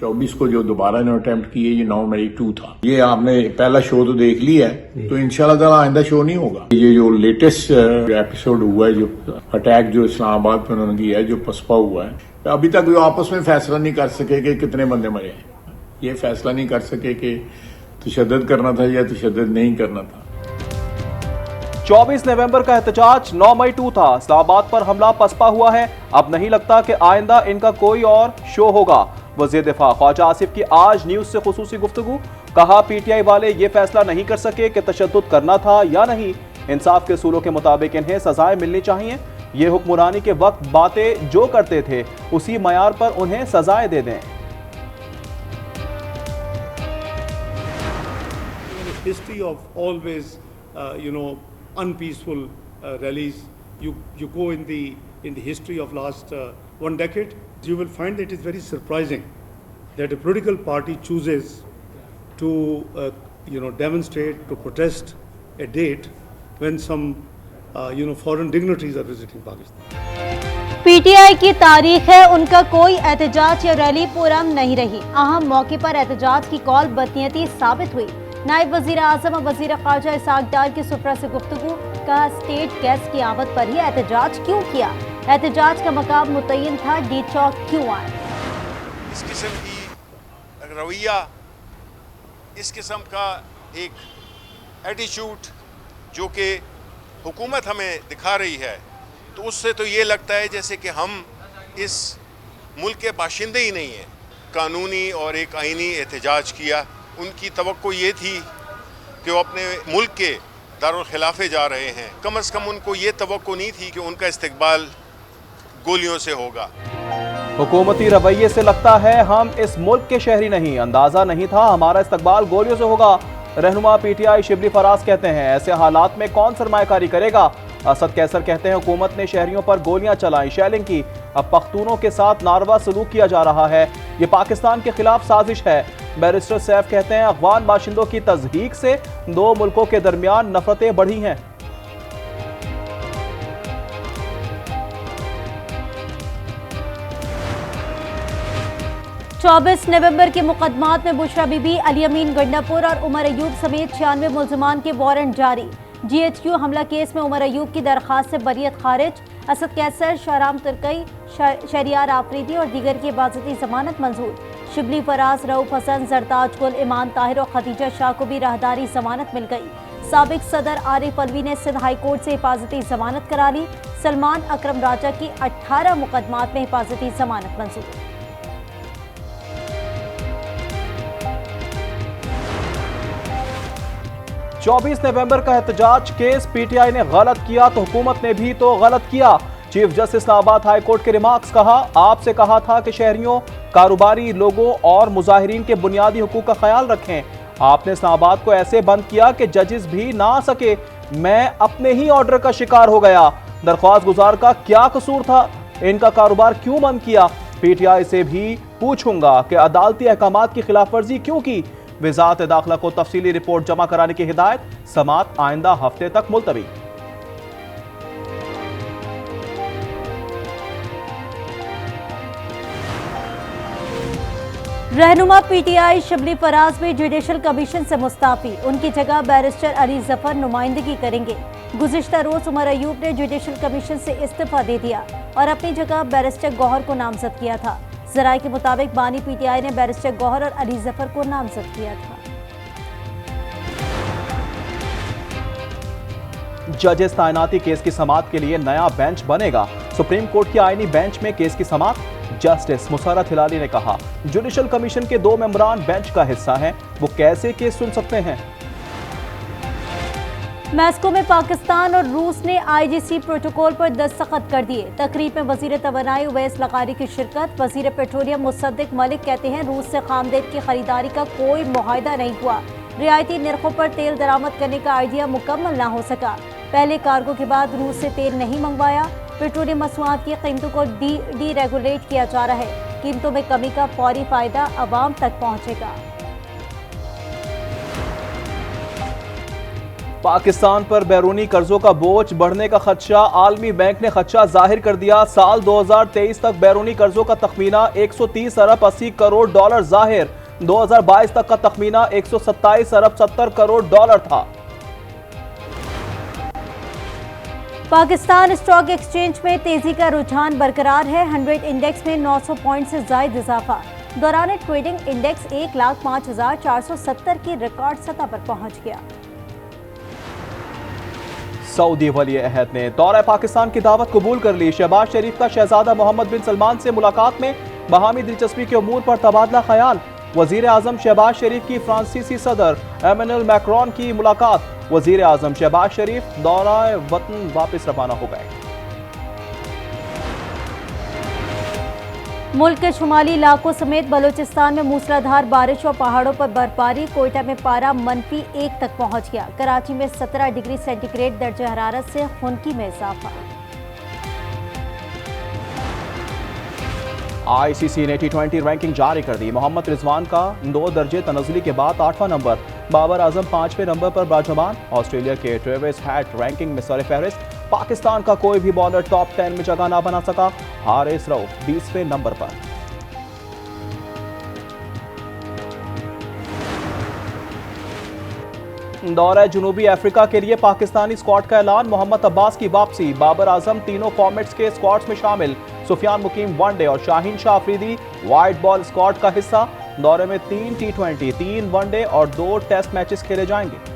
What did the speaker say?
24 को जो दोबारा इन्होंने अटेम्प्ट किए, ये 9 मई 2 था। ये आपने पहला शो तो देख लिया है, तो इंशाल्लाह ताला आइंदा शो नहीं होगा। ये जो लेटेस्ट एपिसोड हुआ है, जो अटैक जो इस्लामाबाद पर उन्होंने किया है, जो पसपा हुआ है, अभी तक वो आपस में फैसला नहीं कर सके कि कितने बंदे मरे हैं। ये फैसला नहीं कर सके कि तशद्दुद करना था या तशद्दुद नहीं करना था। 24 नवंबर का एहतजाज 9 मई 2 था। इस्लामाबाद पर हमला पसपा हुआ है। अब नहीं लगता कि आइंदा इनका कोई और शो होगा। वज़ीर दिफा ख्वाजा आसिफ की आज न्यूज से खुसूसी गुफ्तगू। कहा पीटीआई वाले ये फैसला नहीं कर सके कि तशद्दुद करना था या नहीं। इंसाफ के उसूलों के मुताबिक इन्हें सजाएं मिलनी चाहिए। ये हुक्मरानी के वक्त बातें जो करते थे उसी मयार पर उन्हें सजाएं दे दें। History of always, unpeaceful rallies. You go in the history of last 1 decade. You will find that it is very surprising that a political party chooses to demonstrate, to protest a date when some foreign dignitaries are visiting Pakistan. PTI की तारीख है, उनका कोई एहतजाज या rally पुरअमन नहीं रही। अहम मौके पर एहतजाज की कॉल बदनीयती साबित हुई। नायब वजीर आजम और वजीर ख्वाजा इसाक डार की सुफरा से गुफ्तगू। कहा स्टेट गेस्ट की आमद पर ही एहतजाज क्यों किया, एहतजाज का मकाम मुतय्यन था, डी चौक क्यों आए। इस किस्म की रवैया, इस किस्म का एक एटीट्यूड जो कि हुकूमत हमें दिखा रही है, तो उससे तो ये लगता है जैसे कि हम इस मुल्क के बाशिंदे ही नहीं हैं। कानूनी और एक आईनी एहतजाज किया। उनकी तवक्को ये थी कि वो अपने मुल्क के दारुल खिलाफे जा रहे हैं। कम से कम उनको ये तवक्को नहीं थी कि उनका इस्तकबाल गोलियों से होगा। हुकूमती रवैये से लगता है हम इस मुल्क के शहरी नहीं। अंदाजा नहीं था हमारा इस्तकबाल गोलियों से होगा। रहनुमा पीटीआई शिबली फराज कहते हैं ऐसे हालात में कौन सरमायाकारी करेगा। असद कैसर कहते हैं हुकूमत ने शहरियों पर गोलियां चलाई, शेलिंग की। अब पख्तूनों के साथ नारवा सलूक किया जा रहा है। ये पाकिस्तान के खिलाफ साजिश है। बैरिस्टर सैफ कहते हैं अफगान बाशिंदों की तज़हीक से 2 मुल्कों के दरमियान नफरतें बढ़ी हैं। 24 नवंबर के मुकदमात में बुशरा बीबी, अली अमीन गंडापुर और उमर अयूब समेत 96 मुल्ज़िमान के वारंट जारी। GHQ हमला केस में उमर अयूब की दरखास्त से बरियत खारिज। असद कैसर, शाहराम तुर्कई, शहरियार आफरीदी और दीगर की हिफाजती जमानत मंजूर। शिबली फराज, रऊफ हसन, जरताज गुल, ईमान ताहिर और खदीजा शाह को भी राहदारी जमानत मिल गई। साबिक सदर आरिफ अलवी ने सिंध हाई कोर्ट से हिफाजती जमानत करा ली। सलमान अकरम राजा की 18 मुकदमात में हिफाजती जमानत मंजूर। चौबीस नवंबर का एहतजाज केस पीटीआई ने गलत किया तो हुकूमत ने भी तो गलत किया। Chief justice Islamabad high court के रिमार्क्स। कहा आपसे कहा था कि शहरियों, कारोबारी लोगों और मुजाहिरीन के बुनियादी हुकूक का ख्याल रखें। आपने इस्लामाबाद को ऐसे बंद किया कि जजेस भी ना आ सके। मैं अपने ही ऑर्डर का शिकार हो गया। दरख्वास्त गुजार का क्या कसूर था, इनका कारोबार क्यों बंद किया। पीटीआई से भी पूछूंगा कि अदालती अहकामात की खिलाफ वर्जी क्यों की। वज़ारत दाखिला को तफसीली रिपोर्ट जमा कराने की हिदायत। समात आइंदा हफ्ते तक मुलतवी। रहनुमा पीटीआई शिबली फराज भी जुडिशल कमीशन से मुस्ताफी। उनकी जगह बैरिस्टर अली जफर नुमाइंदगी करेंगे। गुज़िश्ता रोज उमर अयूब ने जुडिशल कमीशन से इस्तीफा दे दिया और अपनी जगह बैरिस्टर गौहर को नामजद किया था। जराये के मुताबिक बानी पीटीआई ने बैरिस्टर गौहर और अली जफर को नामजद किया था। जजेस तैनाती केस की समात के लिए नया बेंच बनेगा। सुप्रीम कोर्ट की आईनी बेंच में केस की समात। जस्टिस मुसर्रत हिलाली ने कहा जुडिशल कमीशन के 2 मेंबरान बेंच का हिस्सा हैं, वो कैसे केस सुन सकते हैं। मैस्को में पाकिस्तान और रूस ने IGC प्रोटोकॉल पर दस्तखत कर दिए। तकरीब में वजीर तवानाई उवैस लकारी की शिरकत। वजीर पेट्रोलियम मुसद्दिक मलिक कहते हैं रूस से खामदेद की खरीदारी का कोई मुआहदा नहीं हुआ। रियायती निर्खों पर तेल दरामद करने का आइडिया मुकम्मल ना हो सका। पहले कार्गो के बाद रूस से तेल नहीं मंगवाया। पेट्रोलियम मसनूआत की कीमतों को डी रेगुलेट किया जा रहा है। कीमतों में कमी का फौरी फायदा अवाम तक पहुंचेगा। पाकिस्तान पर बैरूनी कर्जों का बोझ बढ़ने का खदशा, आलमी बैंक ने खदशा जाहिर कर दिया। साल 2023 तक बैरूनी कर्जों का तखमीना 130 अरब 80 करोड़ डॉलर जाहिर, 2022 तक का तखमीना 127 अरब 70 करोड़ डॉलर था। पाकिस्तान स्टॉक एक्सचेंज में तेजी का रुझान बरकरार है। 100 इंडेक्स में 900 पॉइंट से जायद इजाफा। दौरान ट्रेडिंग इंडेक्स 1,05,470 की रिकॉर्ड सतह पर पहुंच गया। सऊदी वली अहद ने दौरा पाकिस्तान की दावत कबूल कर ली। शहबाज शरीफ का शहजादा मोहम्मद बिन सलमान से मुलाकात में बाहमी दिलचस्पी के उमूर पर तबादला ख्याल। वजीर आजम शहबाज शरीफ की फ्रांसीसी सदर एमेनुअल मैक्रोन की मुलाकात। वजीर आजम शहबाज शरीफ दौरा वतन वापस रवाना हो गए। मुल्क के शुमाली इलाकों समेत बलूचिस्तान में मूसलाधार बारिश और पहाड़ों पर बर्फबारी। कोयटा में पारा -1 तक पहुंच गया। कराची में 17 डिग्री सेंटीग्रेड दर्जे हरारत से खुनकी में इजाफा। आईसीसी ने T20 रैंकिंग जारी कर दी। मोहम्मद रिजवान का 2 दर्जे तनज़ुली के बाद 8वां नंबर, बाबर आजम 5वें नंबर पर बाजमान। ऑस्ट्रेलिया के ट्रेविस हेड रैंकिंग में सरफहरिस्त। पाकिस्तान का कोई भी बॉलर टॉप 10 में जगह ना बना सका। हारिस रऊफ 20वें नंबर पर। दौरा जनूबी अफ्रीका के लिए पाकिस्तानी स्क्वाड का ऐलान। मोहम्मद अब्बास की वापसी। बाबर आजम तीनों फॉर्मेट्स के स्क्वाड्स में शामिल। सुफियान मुकीम वनडे और Shaheen Shah Afridi white ball squad का हिस्सा। दौरे में 3 T20, 3 वनडे और 2 टेस्ट मैचेस खेले जाएंगे।